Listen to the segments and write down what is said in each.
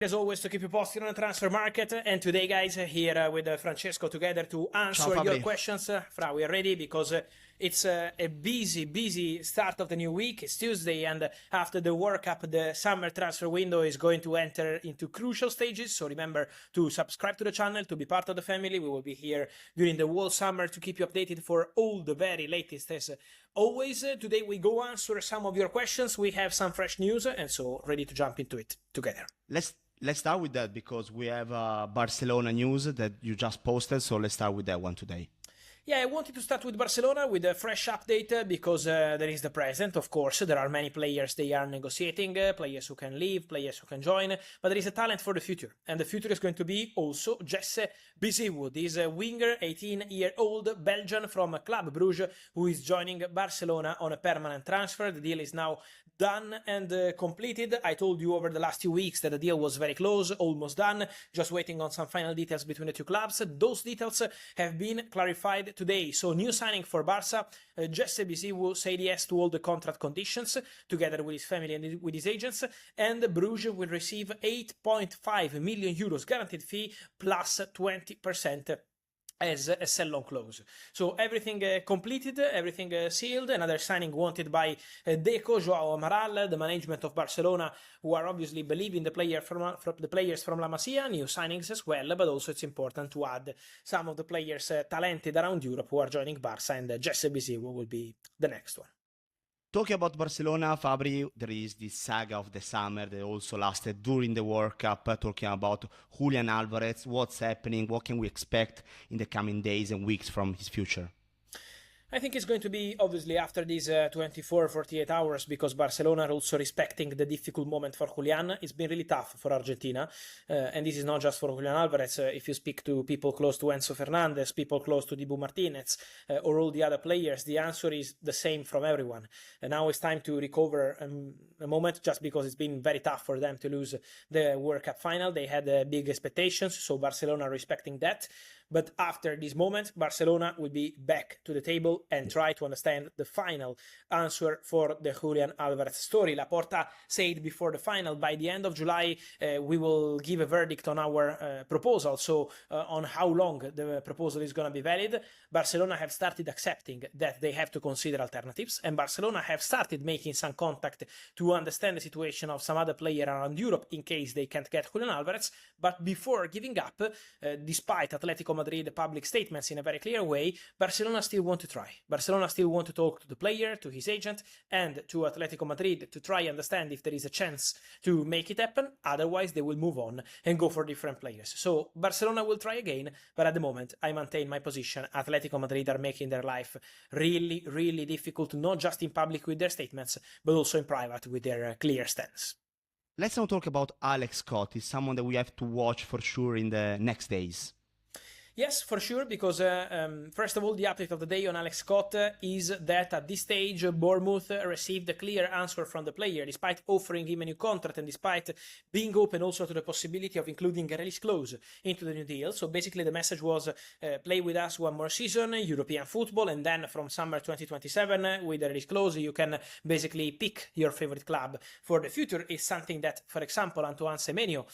As always, to keep you posted on the transfer market. And today, guys, here with Francesco together to answer Ciao, your Fabri. questions. Fra, we are ready because it's a busy start of the new week. It's Tuesday, and after the World Cup, the summer transfer window is going to enter into crucial stages. So remember to subscribe to the channel, to be part of the family. We will be here during the whole summer to keep you updated for all the very latest. As always, today we go answer some of your questions. We have some fresh news, and so ready to jump into it together. Let's start with that because we have Barcelona news that you just posted. So let's start with that one today. Yeah, I wanted to start with Barcelona with a fresh update because there is the present, of course. There are many players they are negotiating, players who can leave, players who can join, but there is a talent for the future. And the future is going to be also Jesse Biziwood. He's a winger, 18-year-old Belgian from Club Brugge, who is joining Barcelona on a permanent transfer. The deal is now done and completed. I told you over the last 2 weeks that the deal was very close, almost done, just waiting on some final details between the two clubs. Those details have been clarified today. So new signing for Barça, Jesse Biziwood said yes to all the contract conditions together with his family and with his agents, and Bruges will receive 8.5 million euros guaranteed fee plus 20% as a sell-on clause. So everything completed, everything sealed. Another signing wanted by Deco, Joao Amaral, the management of Barcelona, who are obviously believing the players from La Masia. New signings as well, but also it's important to add some of the players talented around Europe who are joining Barça, and Jesse Biziwood will be the next one. Talking about Barcelona, Fabri, there is this saga of the summer that also lasted during the World Cup, talking about Julián Alvarez, what's happening, what can we expect in the coming days and weeks from his future? I think it's going to be, obviously, after these 24-48 hours, because Barcelona are also respecting the difficult moment for Julián. It's been really tough for Argentina, and this is not just for Julián Alvarez. If you speak to people close to Enzo Fernandez, people close to Dibu Martinez, or all the other players, the answer is the same from everyone. And now it's time to recover a moment, just because it's been very tough for them to lose the World Cup final. They had big expectations, so Barcelona are respecting that. But after this moment, Barcelona will be back to the table and try to understand the final answer for the Julián Alvarez story. Laporta said before the final, by the end of July, we will give a verdict on our proposal. So on how long the proposal is going to be valid. Barcelona have started accepting that they have to consider alternatives, and Barcelona have started making some contact to understand the situation of some other player around Europe in case they can't get Julián Alvarez. But before giving up, despite Atletico Madrid public statements in a very clear way, Barcelona still want to try. Barcelona still want to talk to the player, to his agent, and to Atletico Madrid to try and understand if there is a chance to make it happen. Otherwise, they will move on and go for different players. So Barcelona will try again, but at the moment, I maintain my position. Atletico Madrid are making their life really, really difficult, not just in public with their statements, but also in private with their clear stance. Let's now talk about Alex Scott. He's someone that we have to watch for sure in the next days. Yes, for sure, because first of all, the update of the day on Alex Scott is that at this stage, Bournemouth received a clear answer from the player, despite offering him a new contract and despite being open also to the possibility of including a release clause into the new deal. So basically the message was play with us one more season, European football, and then from summer 2027 with a release clause you can basically pick your favorite club for the future. Is something that, for example, Antoine Semenyo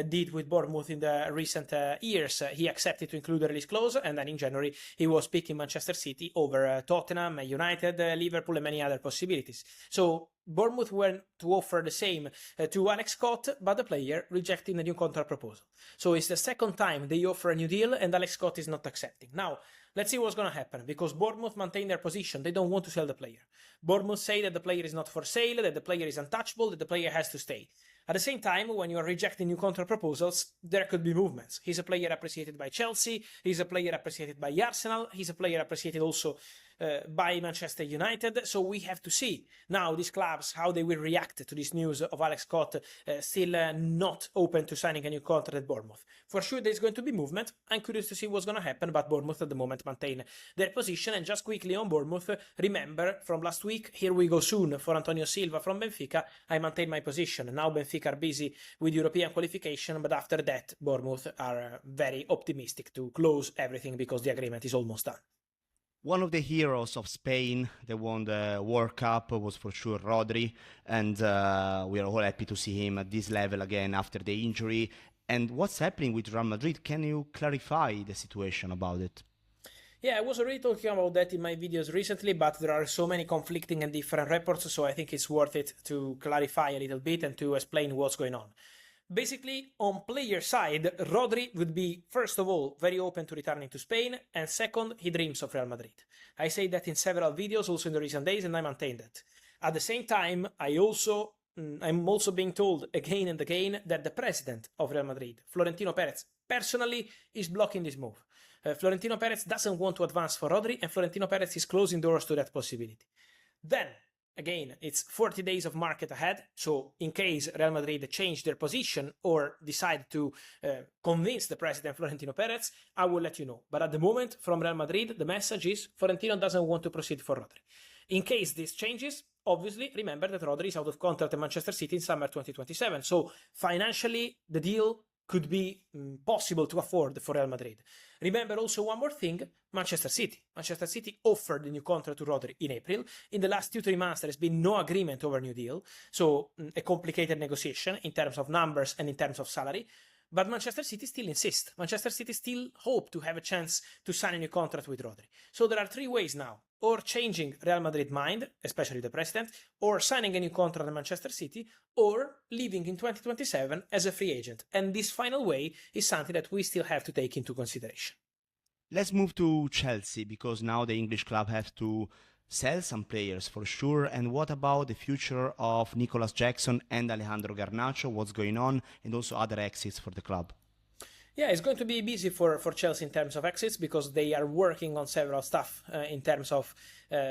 did with Bournemouth in the recent years. He accepted to include the release clause, and then in January he was picking Manchester City over Tottenham, United, Liverpool, and many other possibilities. So Bournemouth went to offer the same to Alex Scott, but the player rejecting the new contract proposal. So it's the second time they offer a new deal and Alex Scott is not accepting. Now, let's see what's going to happen, because Bournemouth maintain their position. They don't want to sell the player. Bournemouth say that the player is not for sale, that the player is untouchable, that the player has to stay. At the same time, when you are rejecting new contract proposals, there could be movements. He's a player appreciated by Chelsea, he's a player appreciated by Arsenal, he's a player appreciated also by Manchester United. So we have to see now these clubs, how they will react to this news of Alex Scott still not open to signing a new contract at Bournemouth. For sure there's going to be movement. I'm curious to see what's going to happen, but Bournemouth at the moment maintain their position. And just quickly on Bournemouth, remember from last week, here we go soon for Antonio Silva from Benfica. I maintain my position. Now Benfica are busy with European qualification, but after that Bournemouth are very optimistic to close everything because the agreement is almost done. One of the heroes of Spain that won the World Cup was for sure Rodri, and we are all happy to see him at this level again after the injury. And what's happening with Real Madrid? Can you clarify the situation about it? Yeah, I was already talking about that in my videos recently, but there are so many conflicting and different reports, so I think it's worth it to clarify a little bit and to explain what's going on. Basically, on player side, Rodri would be, first of all, very open to returning to Spain, and second, he dreams of Real Madrid. I say that in several videos, also in the recent days, and I maintain that. At the same time, I'm also being told again and again that the president of Real Madrid, Florentino Perez, personally is blocking this move. Florentino Perez doesn't want to advance for Rodri, and Florentino Perez is closing doors to that possibility. Then, again, it's 40 days of market ahead, so in case Real Madrid change their position or decide to convince the president Florentino Perez, I will let you know. But at the moment, from Real Madrid, the message is Florentino doesn't want to proceed for Rodri. In case this changes, obviously, remember that Rodri is out of contract at Manchester City in summer 2027, so financially, the deal could be possible to afford for Real Madrid. Remember also one more thing, Manchester City. Manchester City offered a new contract to Rodri in April. In the last 2-3 months, there has been no agreement over a new deal, so a complicated negotiation in terms of numbers and in terms of salary. But Manchester City still insists. Manchester City still hope to have a chance to sign a new contract with Rodri. So there are 3 ways now. Or changing Real Madrid mind, especially the president, or signing a new contract at Manchester City, or leaving in 2027 as a free agent. And this final way is something that we still have to take into consideration. Let's move to Chelsea, because now the English club have to sell some players for sure. And what about the future of Nicolas Jackson and Alejandro Garnacho? What's going on? And also other exits for the club. Yeah, it's going to be busy for Chelsea in terms of exits because they are working on several stuff in terms of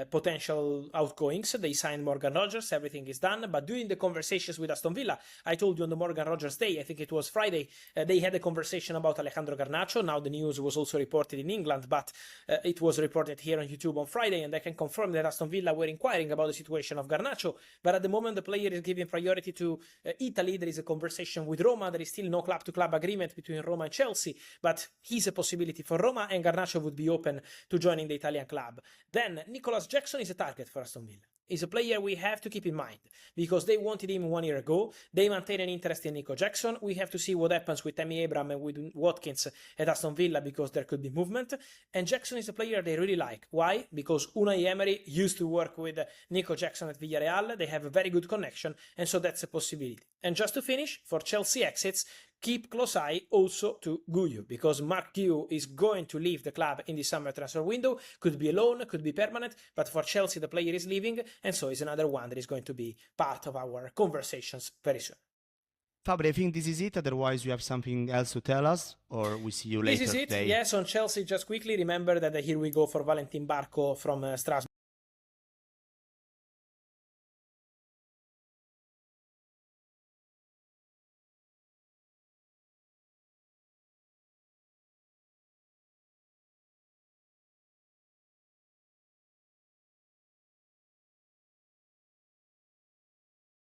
potential outgoings. They signed Morgan Rogers, everything is done. But during the conversations with Aston Villa, I told you on the Morgan Rogers day, I think it was Friday, they had a conversation about Alejandro Garnacho. Now the news was also reported in England, but it was reported here on YouTube on Friday, and I can confirm that Aston Villa were inquiring about the situation of Garnacho. But at the moment, the player is giving priority to Italy. There is a conversation with Roma. There is still no club-to-club agreement between Roma and Chelsea, but he's a possibility for Roma, and Garnacho would be open to joining the Italian club. Then Nicolas Jackson is a target for Aston Villa. He's a player we have to keep in mind because they wanted him 1 year ago. They maintain an interest in Nico Jackson. We have to see what happens with Tammy Abraham and with Watkins at Aston Villa because there could be movement. And Jackson is a player they really like. Why? Because Unai Emery used to work with Nico Jackson at Villarreal. They have a very good connection, and so that's a possibility. And just to finish, for Chelsea exits, keep close eye also to Guyu, because Mark Guyu is going to leave the club in the summer transfer window. Could be a loan, could be permanent, but for Chelsea the player is leaving, and so is another one that is going to be part of our conversations very soon. Fabri, I think this is it. Otherwise, you have something else to tell us, or we see you later today. This is it. Today. Yes, on Chelsea, just quickly, remember that here we go for Valentin Barco from Strasbourg.